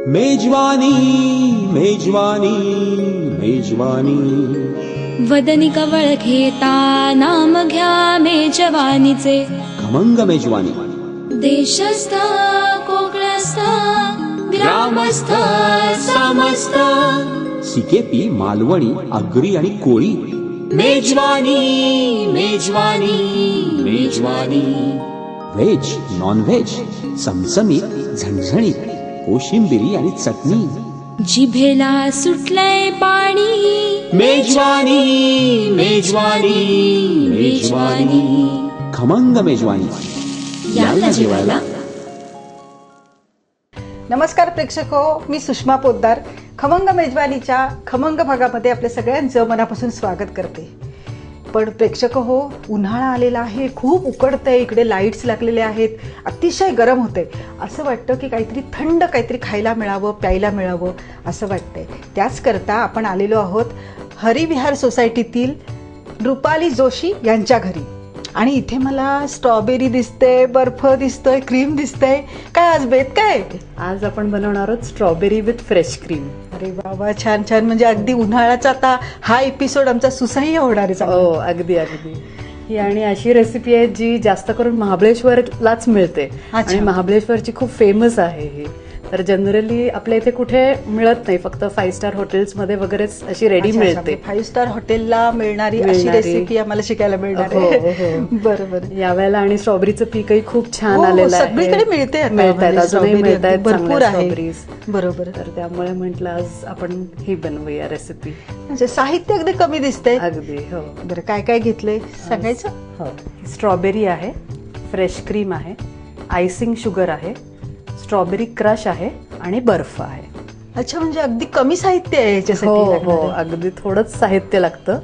मेजवानी मेजवानी मेजवानी वदनी कवळ घेता नाम घ्या मेजवानीचे. खमंग मेजवानी देशस्थ कोकणस्थ ग्रामस्थ समस्त सिकेपी मालवणी आगरी आणि कोळी. मेजवानी मेजवानी मेजवानी व्हेज नॉन व्हेज चमचमीत झणझणीत कोशिंबिरी आणि चटणी. जिभेला सुटलंय पाणी. मेजवानी मेजवानी मेजवानी खमंग मेजवानी याला जेवायला. नमस्कार प्रेक्षक हो, मी सुषमा पोद्दार खमंग मेजवानीच्या खमंग भागामध्ये आपल्या सगळ्यांचं मनापासून स्वागत करते. पण प्रेक्षक हो, उन्हाळा आलेला आहे, खूप उकडतंय, इकडे लाईट्स लागलेले आहेत, अतिशय गरम होते. असं वाटतं की काहीतरी थंड काहीतरी खायला मिळावं, प्यायला मिळावं असं वाटतंय. त्याचकरता आपण आलेलो आहोत हरिविहार सोसायटीतील रुपाली जोशी यांच्या घरी. आणि इथे मला स्ट्रॉबेरी दिसते, बर्फ दिसतोय, क्रीम दिसतंय. काय आज बेत काय? आज आपण बनवणार आहोत स्ट्रॉबेरी विथ फ्रेश क्रीम. अरे बाबा, छान छान. म्हणजे अगदी उन्हाळ्याचा आता हा एपिसोड आमचा सुसह्य होणार आहे. हो, अगदी अगदी. ही आणि अशी रेसिपी आहे जी जास्त करून महाबळेश्वरलाच मिळते आणि महाबळेश्वरची खूप फेमस आहे ही. तर जनरली आपल्या इथे कुठे मिळत नाही, फक्त 5 स्टार हॉटेल्स मध्ये वगैरेच अशी रेडी मिळते. 5 स्टार हॉटेलला मिळणारी अशी रेसिपी आम्हाला शिकायला मिळणार आहे. बरोबर. यावेळेला आणि स्ट्रॉबेरीचं पीकही खूप छान आलेलं आहे, सगळीकडे मिळते, अजूनही मिळत आहेत, भरपूर स्ट्रॉबेरीज. बरोबर. तर त्यामुळे म्हटलं आज आपण ही बनवूया रेसिपी. म्हणजे साहित्य अगदी कमी दिसतंय. अगदी. हो. बरं, काय काय घेतलंय सांगायचं? हो. स्ट्रॉबेरी आहे, फ्रेश क्रीम आहे, आयसिंग शुगर आहे, स्ट्रॉबेरी क्रश आहे आणि बर्फ आहे. अच्छा, म्हणजे अगदी कमी साहित्य आहे याच्यासाठी. हो, अगदी थोडंच साहित्य लागतं.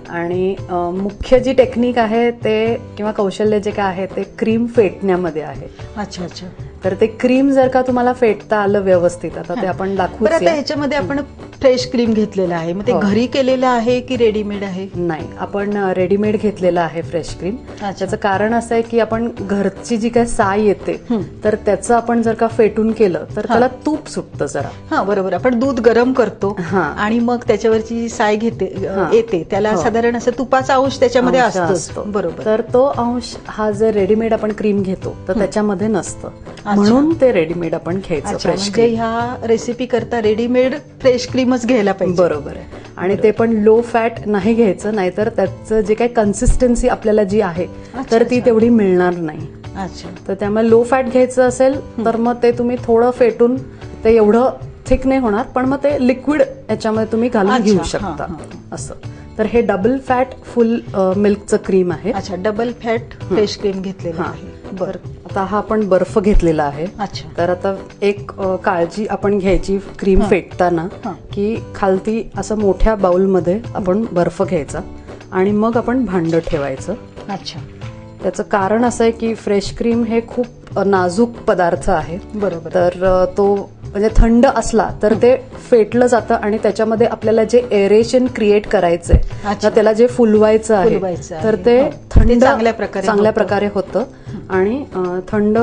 आणि मुख्य जी टेक्निक आहे ते किंवा कौशल्य जे काय आहे ते क्रीम फेटण्यामध्ये आहे. अच्छा अच्छा. तर ते क्रीम जर का तुम्हाला फेटता आलं व्यवस्थित, आता ते आपण दाखवू. आता ह्याच्यामध्ये आपण फ्रेश क्रीम घेतलेलं आहे, मग ते घरी केलेलं आहे की रेडीमेड आहे? नाही, आपण रेडीमेड घेतलेलं आहे फ्रेश क्रीम. त्याचं कारण असं आहे की आपण घरची जी काय साय येते तर त्याचं आपण जर का फेटून केलं तर त्याला तूप सुटतं जरा. हा, बरोबर. आपण दूध गरम करतो आणि मग त्याच्यावरची साय येते, त्याला साधारण असं तुपाचा अंश त्याच्यामध्ये असतो. बरोबर. तर तो अंश हा जर रेडीमेड आपण क्रीम घेतो तर त्याच्यामध्ये नसतं, म्हणून ते रेडीमेड आपण घ्यायचं. म्हणजे ह्या रेसिपी करता रेडीमेड फ्रेश क्रीमच घ्यायला पाहिजे. बरोबर आहे. आणि ते पण लो फॅट नाही घ्यायचं, नाहीतर त्याचं जे काही कन्सिस्टन्सी आपल्याला जी आहे तर ती तेवढी मिळणार नाही. अच्छा. तर त्यामुळे लो फॅट घ्यायचं असेल तर मग ते तुम्ही थोडं फेटून, ते एवढं थिक नाही होणार, पण मग ते लिक्विड याच्यामध्ये तुम्ही घालून घेऊ शकता असं. तर हे डबल फॅट फुल मिल्कचं क्रीम आहे. अच्छा, डबल फॅट फ्रेश क्रीम घेतलेलं आहे. बरं. आता हा आपण बर्फ घेतलेला आहे. अच्छा. तर आता एक काळजी आपण घ्यायची क्रीम फेटताना की खालती असं मोठ्या बाउलमध्ये आपण बर्फ घ्यायचा आणि मग आपण भांड ठेवायचं. अच्छा. त्याचं कारण असं आहे की फ्रेश क्रीम हे खूप नाजूक पदार्थ आहे. बरोबर. तर तो म्हणजे थंड असला तर ते फेटलं जातं आणि त्याच्यामध्ये आपल्याला जे एरेशन क्रिएट करायचंय, त्याला जे फुलवायचं आहे तर ते थंड चांगल्या प्रकारे होतं. आणि थंड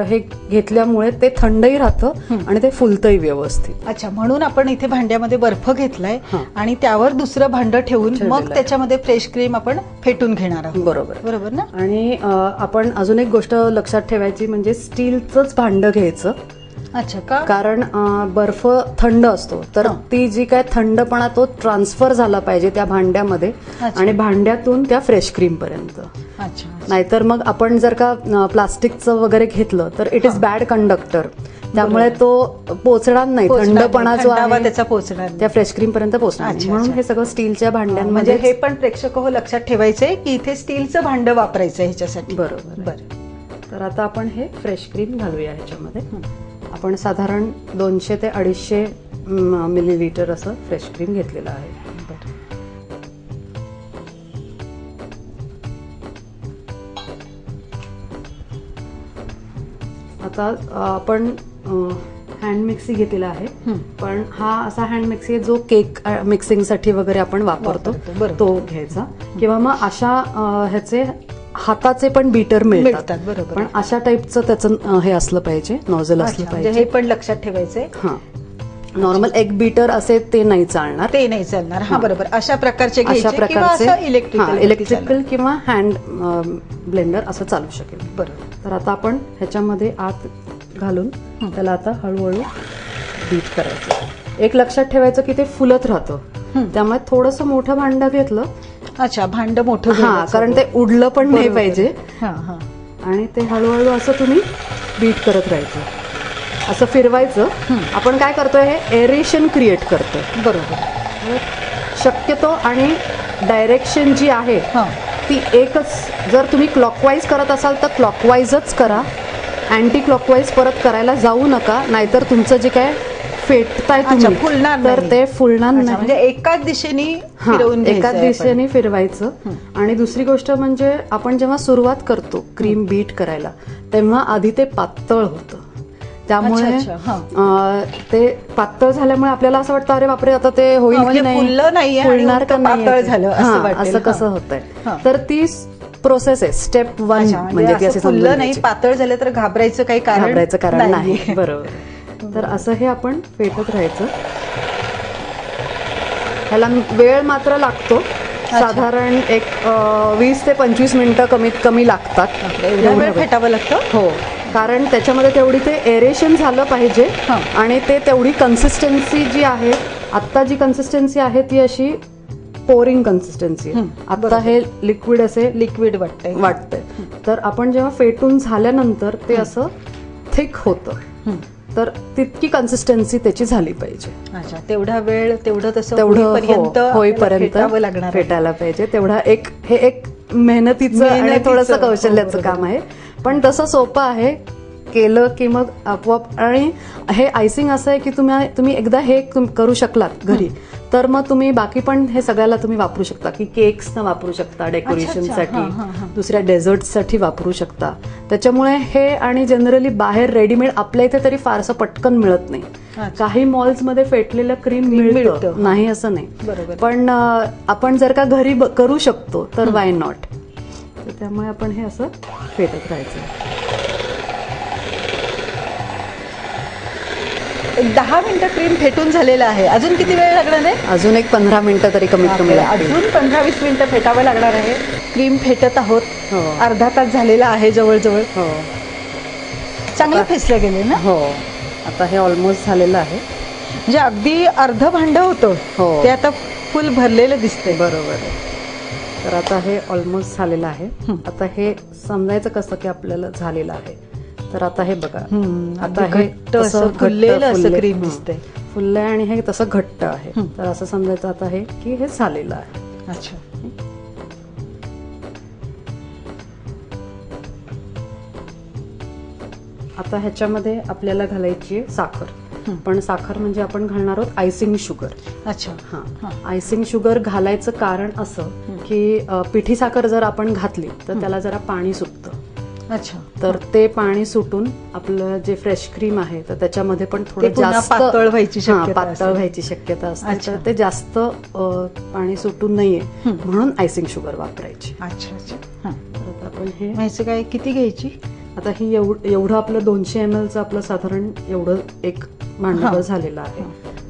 हे घेतल्यामुळे ते थंडही राहतं आणि ते फुलतंही व्यवस्थित. अच्छा, म्हणून आपण इथे भांड्यामध्ये बर्फ घेतलाय आणि त्यावर दुसरं भांड ठेवून मग त्याच्यामध्ये फ्रेश क्रीम आपण फेटून घेणार आहोत. बरोबर. बरोबर ना. आणि आपण अजून एक गोष्ट लक्षात ठेवायची, म्हणजे स्टीलचंच भांड घ्यायचं. अच्छा. का? कारण बर्फ थंड असतो, तर ती जी काय थंडपणा तो ट्रान्सफर झाला पाहिजे त्या भांड्यामध्ये आणि भांड्यातून त्या फ्रेश क्रीम पर्यंत. अच्छा. नाहीतर मग आपण जर का प्लास्टिकचं वगैरे घेतलं तर इट इज बॅड कंडक्टर, त्यामुळे तो पोचणार नाही, थंडपणा जो आहे त्याचा पोचणार, त्या फ्रेश क्रीम पर्यंत पोचणार. म्हणून हे सगळं स्टीलच्या भांड्यांमध्ये. हे पण प्रेक्षक हो लक्षात ठेवायचंय की इथे स्टीलचं भांड वापरायचं ह्याच्यासाठी. बरोबर. बरं. तर आता आपण हे फ्रेश क्रीम घालूया ह्याच्यामध्ये. आपण साधारण 200 ते 250 मिलीलिटर असं फ्रेश क्रीम घेतलेलं आहे. आता आपण हँड मिक्सी घेतलेला आहे, पण हा असा हँड मिक्सी आहे जो केक मिक्सिंगसाठी वगैरे आपण वापरतो तो घ्यायचा, किंवा मग अशा ह्याचे हाताचे पण बीटर मिळतात, बरोबर. पण अशा टाईपचं त्याचं हे असलं पाहिजे, नॉझल असलं अच्छा, पाहिजे. हे पण लक्षात ठेवायचंय. हा, नॉर्मल एग बीटर असे ते नाही चालणार, ते नाही चालणार. हा, बरोबर. अशा प्रकारचे अशा घ्यायचे किंवा प्रकारचे असं इलेक्ट्रिकल किंवा हँड ब्लेंडर असं चालू शकेल. बरोबर. तर आता आपण ह्याच्यामध्ये आत घालून त्याला आता हळूहळू बीट करायचं. एक लक्षात ठेवायचं की ते फुलत राहतं, त्यामुळे थोडंसं मोठं भांडं घेतलं. अच्छा, भांड मोठं हा, घ्यायचं. कारण ते उडलं पण नाही बरोबर. पाहिजे. हा, हा. आणि ते हळूहळू असं तुम्ही बीट करत राहायचं, असं फिरवायचं. आपण काय करतोय, हे एरेशन क्रिएट करतोय. बरोबर. शक्यतो आणि डायरेक्शन जी आहे हा. ती एकच. जर तुम्ही क्लॉकवाईज करत असाल तर क्लॉकवाईजच करा, अँटी क्लॉकवाईज परत करायला जाऊ नका, नाहीतर तुमचं जे काय फेटताय तुम्ही फुलणार तर नाही. ते फुलणार नाही. म्हणजे एकाच दिशेने हा, फिरवून एकाच घ्यायचंय आपण. दिशेने फिरवायचं. आणि दुसरी गोष्ट म्हणजे आपण जेव्हा सुरुवात करतो क्रीम बीट करायला, तेव्हा आधी ते पातळ होतं. त्यामुळे ते पातळ झाल्यामुळे आपल्याला असं वाटतं, अरे बापरे, आता ते होईल की नाही, फुललं नाहीये, फुलणार का नाही, पातळ झालं असं वाटेल. असं कसं होतंय. तर ती प्रोसेस आहे, स्टेप 1. म्हणजे ती अशी फुललं नाही, पातळ झालं तर घाबरायचं काही कारण नाही. बरोबर. तर असं हे आपण फेटत राहायचं. ह्याला वेळ मात्र लागतो, साधारण एक 20 ते 25 मिनिटं कमीत कमी लागतात. एवढा वेळ फेटावं लागतं. हो, कारण त्याच्यामध्ये तेवढी ते एरेशन झालं पाहिजे. आणि ते तेवढी कन्सिस्टन्सी जी आहे, आत्ता जी कन्सिस्टन्सी आहे ती अशी पोरिंग कन्सिस्टन्सी आहे. आता हे लिक्विड असे लिक्विड वाटतंय. तर आपण जेव्हा फेटून झाल्यानंतर ते असं थिक होतं, तर तितकी कन्सिस्टन्सी त्याची झाली पाहिजे. अच्छा, तेवढा वेळ तेवढं होईपर्यंत फेटायला पाहिजे. तेवढा हे एक मेहनतीचं आणि थोडंसं कौशल्याचं काम आहे, पण तसं सोपं आहे. केलं की मग आपोआप. आणि हे आयसिंग असं आहे की तुम्ही एकदा हे करू शकलात घरी, तर मग तुम्ही बाकी पण हे सगळ्याला तुम्ही वापरू शकता. की केक्स वापरू शकता डेकोरेशनसाठी, दुसऱ्या डेझर्टसाठी वापरू शकता. त्याच्यामुळे हे, आणि जनरली बाहेर रेडीमेड आपल्या इथे तरी फारसं पटकन मिळत नाही. काही मॉल्समध्ये फेटलेलं क्रीम मिळतं, नाही असं नाही, पण आपण जर का घरी करू शकतो तर वाय नॉट. त्यामुळे आपण हे असं फेटत राहायचं. 10 मिनिटं क्रीम फेटून झालेलं आहे. अजून किती वेळ लागणार आहे? अजून एक 15 मिनिटं तरी कमीत कमी. अजून 15-20 मिनिटं फेटावं लागणार आहे. क्रीम फेटत आहोत. अर्धा तास झालेला आहे जवळजवळ. चांगलं फेसलं गेले ना. हो, आता हे ऑलमोस्ट झालेलं आहे. म्हणजे अगदी अर्ध भांड होतं ते आता फुल भरलेलं दिसतंय. बरोबर आहे. तर आता हे ऑलमोस्ट झालेलं आहे. आता हे समजायचं कसं की आपल्याला झालेलं आहे. तर आता हे बघा, आता हे तसं फुललेलं असं क्रीम दिसतंय, फुललंय आणि हे तसं घट्ट आहे. तर असं समजायचं आता हे की हे झालेलं आहे. अच्छा, आता ह्याच्यामध्ये आपल्याला घालायची आहे साखर. पण साखर म्हणजे आपण घालणार आहोत आयसिंग शुगर. अच्छा. हा, आयसिंग शुगर घालायचं कारण असं की पिठी साखर जर आपण घातली तर त्याला जरा पाणी सुटतं. अच्छा. तर ते पाणी सुटून आपलं जे फ्रेश क्रीम आहे तर त्याच्यामध्ये पण थोडं जास्त पातळ व्हायची शक्यता असते. तर ते जास्त पाणी सुटून नाहीये म्हणून आयसिंग शुगर वापरायची. अच्छा अच्छा. तर आपण हे माहिती काय किती घ्यायची? आता ही एवढं आपलं 200 ml आपण साधारण एवढं एक भांडवल झालेलं आहे.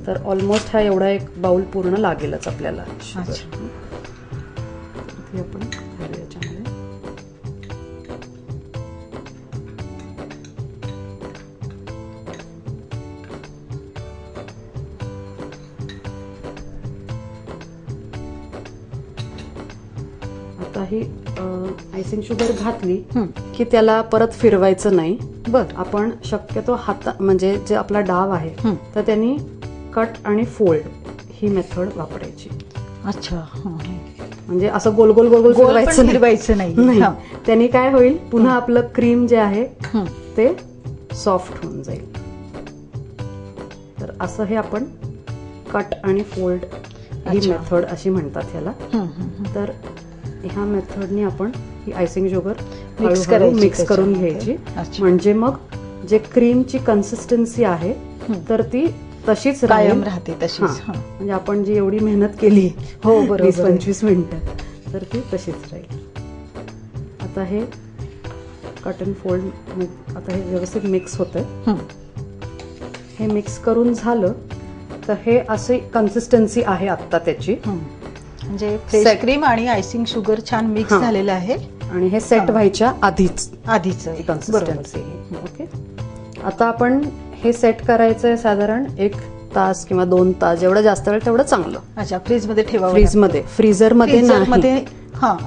तर ऑलमोस्ट हा एवढा एक बाउल पूर्ण लागेलच आपल्याला. आपण याच्यामध्ये आता ही आयसिंग शुगर घातली की त्याला परत फिरवायचं नाही. आपण शक्यतो म्हणजे जे आपला डाव आहे तर त्यांनी कट आणि फोल्ड ही मेथड वापरायची. अच्छा. म्हणजे असं गोल गोल गोल गोल फिरवायचं नाही. त्यांनी काय होईल, पुन्हा आपलं क्रीम जे आहे ते सॉफ्ट होऊन जाईल. तर असं हे आपण कट आणि फोल्ड ही मेथड अशी म्हणतात ह्याला. तर ह्या मेथडनी आपण ही आयसिंग शुगर मिक्स करून घ्यायची. म्हणजे मग जे क्रीमची कन्सिस्टन्सी आहे तर ती तशीच कायम राहते. तशीच म्हणजे आपण जी एवढी मेहनत केली 20-25 मिनिटं तर ती तशीच राहील. आता आता हे कट अँड फोल्ड आता हे व्यवस्थित मिक्स होतंय. हे मिक्स करून झालं तर हे अशी कन्सिस्टन्सी आहे आत्ता त्याची. म्हणजे फ्रेश क्रीम आणि आयसिंग शुगर छान मिक्स झालेलं आहे आणि हे सेट व्हायच्या आधीच कन्सिस्टन्सी. ओके, आता आपण हे सेट करायचंय साधारण 1 तास किंवा 2 तास, जेवढं जास्त वेळ तेवढं चांगलं. अच्छा, फ्रीज मध्ये ठेवा. फ्रीजमध्ये, फ्रीझरमध्ये नाही.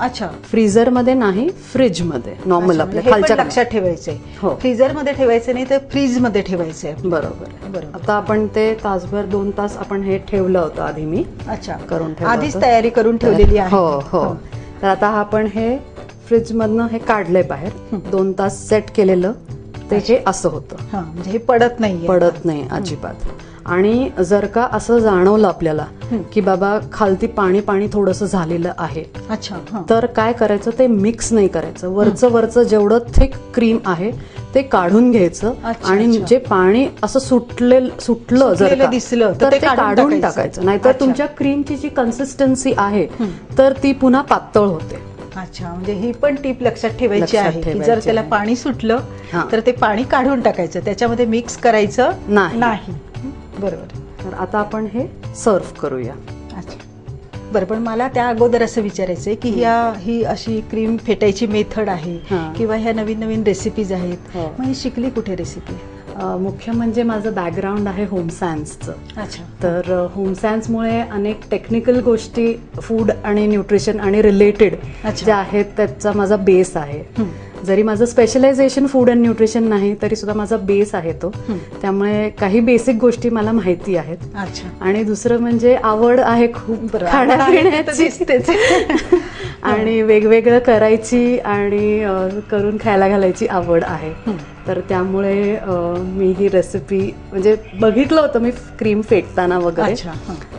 अच्छा, फ्रीझरमध्ये नाही, फ्रीजमध्ये नॉर्मल आपल्या खालच्या. लक्षात ठेवायचंय, फ्रीझर मध्ये ठेवायचं नाही तर फ्रीज मध्ये ठेवायचंय. बरोबर. आता आपण ते तासभर 2 तास आपण हे ठेवलं होतं आधी. मी अच्छा करून ठेवलं, आधीच तयारी करून ठेवलेली आहे. हो. तर आता आपण हे फ्रीज मधनं हे काढलंय बाहेर. 2 तास सेट केलेलं ते हे असं होतं. म्हणजे हे पडत नाही अजिबात. आणि जर का असं जाणवलं आपल्याला की बाबा खालती पाणी पाणी थोडंसं झालेलं आहे, अच्छा, तर काय करायचं, ते मिक्स नाही करायचं. वरचं जेवढं थिक क्रीम आहे ते काढून घ्यायचं आणि जे पाणी असं सुटलं जर का दिसलं तर ते काढून टाकायचं. नाहीतर तुमच्या क्रीमची जी कन्सिस्टन्सी आहे तर ती पुन्हा पातळ होते. अच्छा, म्हणजे ही पण टीप लक्षात ठेवायची आहे की जर त्याला पाणी सुटलं तर ते पाणी काढून टाकायचं, त्याच्यामध्ये मिक्स करायचं नाही. बरोबर. तर आता आपण हे सर्व्ह करूया. अच्छा, बरं. पण मला त्या अगोदर असं विचारायचंय की ही अशी क्रीम फेटायची मेथड आहे किंवा ह्या नवीन नवीन रेसिपीज आहेत, मग ही शिकली कुठे रेसिपी? मुख्य म्हणजे माझं बॅकग्राऊंड आहे होम सायन्सचं. अच्छा. तर होम सायन्समुळे अनेक टेक्निकल गोष्टी फूड आणि न्यूट्रिशन आणि रिलेटेड ज्या आहेत त्याचा माझा बेस आहे. जरी माझं स्पेशलायझेशन फूड अँड न्यूट्रिशन नाही तरी सुद्धा माझा बेस आहे तो. त्यामुळे काही बेसिक गोष्टी मला माहिती आहेत. आणि दुसरं म्हणजे आवड आहे खूप खाण्यापिण्याची आणि वेगवेगळं करायची आणि करून खायला घालायची आवड आहे. तर त्यामुळे मी ही रेसिपी म्हणजे बघितलं होतं मी क्रीम फेटताना वगैरे,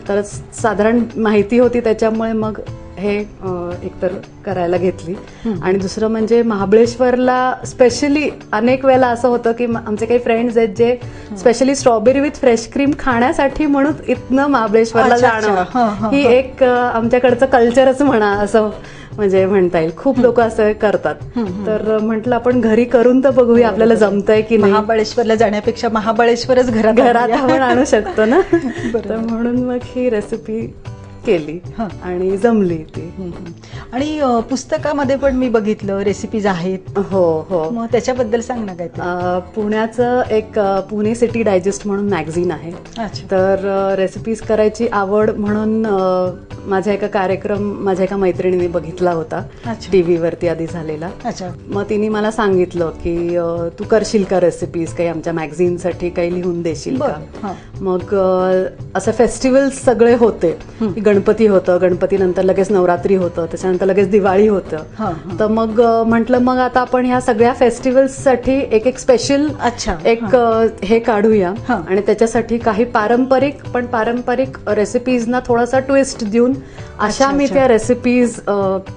तर साधारण माहिती होती, त्याच्यामुळे मग हे एकतर करायला घेतली. आणि दुसरं म्हणजे महाबळेश्वरला स्पेशली अनेक वेळेला असं होतं की आमचे काही फ्रेंड्स आहेत जे specially strawberry with fresh cream खाण्यासाठी म्हणून इथनं महाबळेश्वरला जाणं ही एक आमच्याकडचं कल्चरच म्हणा असं म्हणजे म्हणता येईल. खूप लोक असं करतात. तर म्हटलं आपण घरी करून तर बघूया आपल्याला जमतंय की नाही. महाबळेश्वरला जाण्यापेक्षा महाबळेश्वरच घरात आपण आणू शकतो ना. तर म्हणून मग ही रेसिपी केली आणि जमली ती. आणि पुस्तकामध्ये पण मी बघितलं रेसिपीज आहेत. हो. मग त्याच्याबद्दल सांग ना. काय पुण्याचं एक पुणे सिटी डायजेस्ट म्हणून मॅगझिन आहे. तर रेसिपीज करायची आवड म्हणून माझ्या एका मैत्रिणीने बघितला होता टीव्हीवरती आधी झालेला. मग तिने मला सांगितलं की तू करशील का रेसिपीज, काही आमच्या मॅगझिनसाठी काही लिहून देशील का. मग असं फेस्टिवल्स सगळे होते. गणपती होतं, गणपतीनंतर लगेच नवरात्री होतं, त्याच्यानंतर लगेच दिवाळी होतं. तर मग म्हटलं मग आता आपण ह्या सगळ्या फेस्टिवल्ससाठी एक स्पेशल हे काढूया आणि त्याच्यासाठी काही पारंपरिक रेसिपीजना थोडासा ट्विस्ट देऊन अशा मी त्या रेसिपीज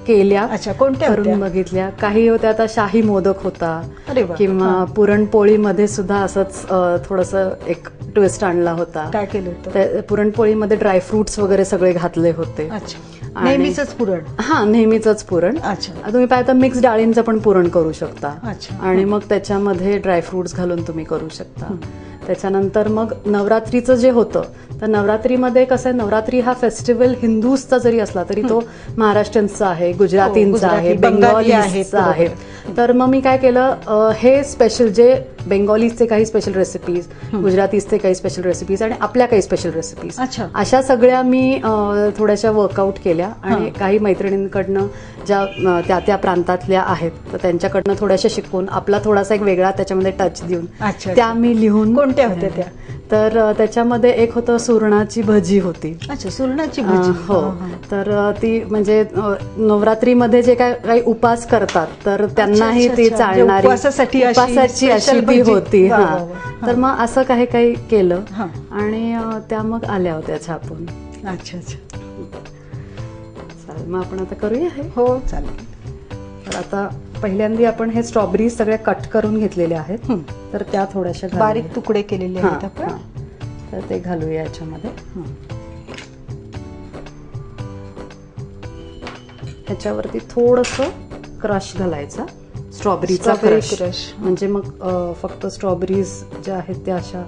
केल्या. कोणत्या करून बघितल्या. काही होत्या आता शाही मोदक होता किंवा पुरणपोळीमध्ये सुद्धा असंच थोडंसं एक ट्विस्ट आणला होता. काय केलं होतं? पुरणपोळीमध्ये ड्रायफ्रुट्स वगैरे सगळे घातले होते. नेहमीच पुरण. नेहमीच पुरण. तुम्ही पाहिजे तर मिक्स डाळींचं पण पुरण करू शकता आणि मग त्याच्यामध्ये ड्रायफ्रुट्स घालून तुम्ही करू शकता. त्याच्यानंतर मग नवरात्रीचं जे होतं तर नवरात्रीमध्ये कसं आहे, नवरात्री हा फेस्टिवल हिंदूजचा जरी असला तरी तो महाराष्ट्रीयनचा आहे, गुजरातींचा आहे, बेंगॉलीचा आहे. तर मग मी काय केलं, हे स्पेशल जे बेंगॉलीजचे काही स्पेशल रेसिपीज, गुजरातीजचे काही स्पेशल रेसिपीज आणि आपल्या काही स्पेशल रेसिपीज अशा सगळ्या मी थोड्याशा वर्कआउट केल्या. आणि काही मैत्रिणींकडनं ज्या त्या प्रांतातल्या आहेत तर त्यांच्याकडनं थोड्याशा शिकून आपला थोडासा एक वेगळा त्याच्यामध्ये टच देऊन त्या मी लिहून. कोणत्या होत्या त्या? तर त्याच्यामध्ये एक होतं सुरणाची भजी होती. सुरणाची भजी. हो. तर ती म्हणजे नवरात्रीमध्ये जे काही उपास करतात तर त्यांनाही ती चालणारी उपासाची अशी ती होती. तर मग असं काही केलं आणि त्या मग आल्या होत्या छापून. चालेल, मग आपण आता करूया हे. हो चालेल. तर आता पहिल्यांदा आपण हे स्ट्रॉबेरी सगळ्या कट करून घेतलेल्या आहेत. तर त्या थोड्याशा बारीक तुकडे केलेले आहेत आपण. तर ते घालूया याच्यामध्ये. ह्याच्यावरती थोडंसं क्रश घालायचा, स्ट्रॉबेरीचा क्रश. म्हणजे मग फक्त स्ट्रॉबेरीज ज्या आहेत त्या अशा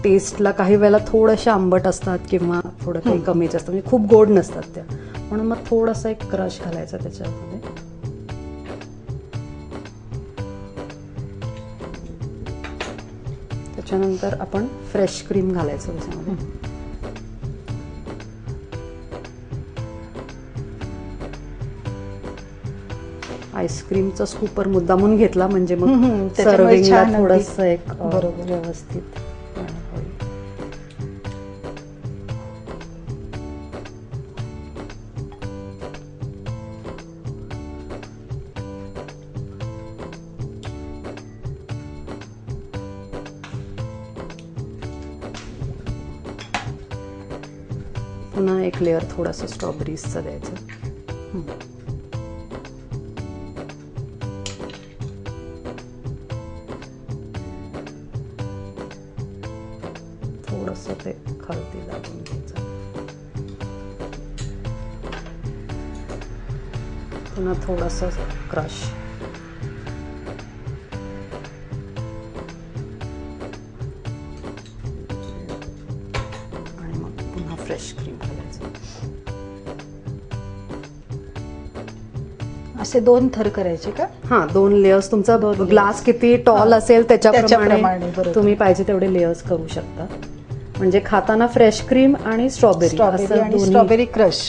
टेस्टला काही वेळेला थोड्याशा आंबट असतात किंवा थोडं काही कमीच असतं, म्हणजे खूप गोड नसतात त्या, म्हणून मग थोडासा एक क्रश घालायचा त्याच्यामध्ये. त्याच्यानंतर आपण फ्रेश क्रीम घालायचं त्याच्यामध्ये. आईस्क्रीमचा स्कूपर मुद्दामून घेतला म्हणजे मग सर्विंगला थोडंसं एक व्यवस्थित. पुन्हा एक लेअर थोडासा स्ट्रॉबेरीजचा द्यायचा. थोडंसं ते खालती लागून द्यायचं. पुन्हा थोडासा क्रश. आणि मग पुन्हा फ्रेश क्रीम घालायचं. असे 2 थर करायचे का? हा, 2 लेयर्स. तुमचा ग्लास किती टॉल असेल त्याच्याप्रमाणे तुम्ही पाहिजे तेवढे लेयर्स करू शकता. म्हणजे खाताना फ्रेश क्रीम आणि स्ट्रॉबेरी क्रश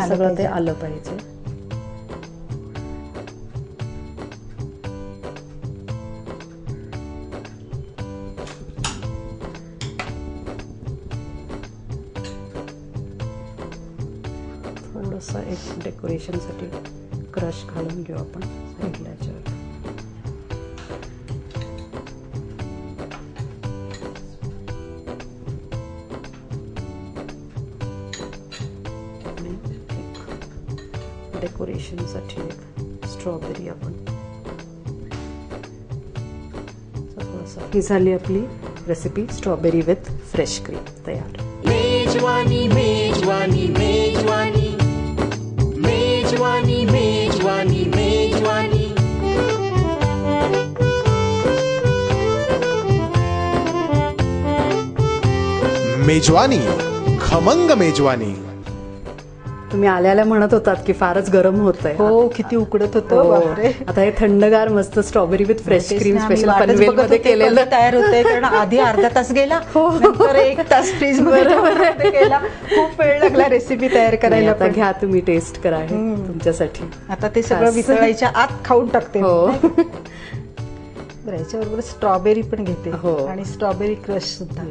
सगळं ते आलं पाहिजे. थोडंसं एक डेकोरेशनसाठी क्रश घालून घेऊ आपण साईडला याच्यावर. डेकोरेशनसाठी एक स्ट्रॉबेरी आपण. ही झाली आपली recipe strawberry with fresh cream तयार. मेजवानी मेजवानी मेजवानी मेजवानी मेजवानी मेजवानी. मेजवानी, खमंग मेजवानी. तुम्ही आल्याला म्हणत होतात की फारच गरम होतंय. हो, किती उकडत होतं. बापरे. आता हे थंडगार मस्त strawberry with fresh cream special Panvel मध्ये केलेलं तयार होतंय. कारण आधी अर्धा तास गेला, नंतर 1 तास फ्रीज मध्ये गेला. खूप वेळ लागला रेसिपी तयार करायला. आता घ्या तुम्ही, टेस्ट करा हे तुमच्यासाठी. आता ते सगळं वितळायच्या आत खाऊन टाकते. हो. याच्याबरोबर स्ट्रॉबेरी पण घेते आणि स्ट्रॉबेरी क्रश सुद्धा.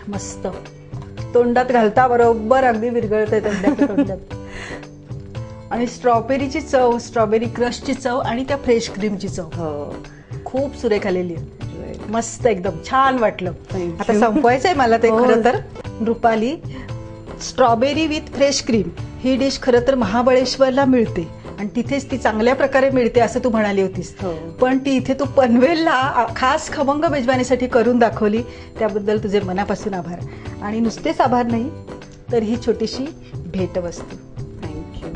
मस्त तोंडात घालता बरोबर अगदी विरघळते तोंडात. आणि स्ट्रॉबेरीची चव, स्ट्रॉबेरी क्रशची चव आणि त्या फ्रेश क्रीमची चव खूप सुरेख आलेली आहे. मस्त, एकदम छान वाटलं. आता संपवायचंय मला ते. खरं तर Rupali, strawberry with fresh cream he dish खरं तर महाबळेश्वरला मिळते आणि तिथेच ती चांगल्या प्रकारे मिळते असं तू म्हणाली होतीस. पण ती इथे तू पनवेलला खास खमंग मेजवानीसाठी करून दाखवली, त्याबद्दल तुझे मनापासून आभार. आणि नुसतेच आभार नाही तर ही छोटीशी भेटवस्तू. थँक्यू.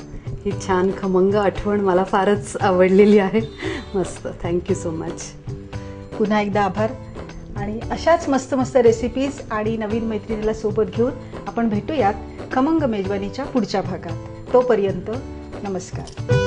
ही छान खमंग आठवण मला फारच आवडलेली आहे. मस्त, थँक्यू सो मच. पुन्हा एकदा आभार. आणि अशाच मस्त मस्त रेसिपीज आणि नवीन मैत्रिणीला सोबत घेऊन आपण भेटूयात खमंग मेजवानीच्या पुढच्या भागात. तोपर्यंत नमस्कार.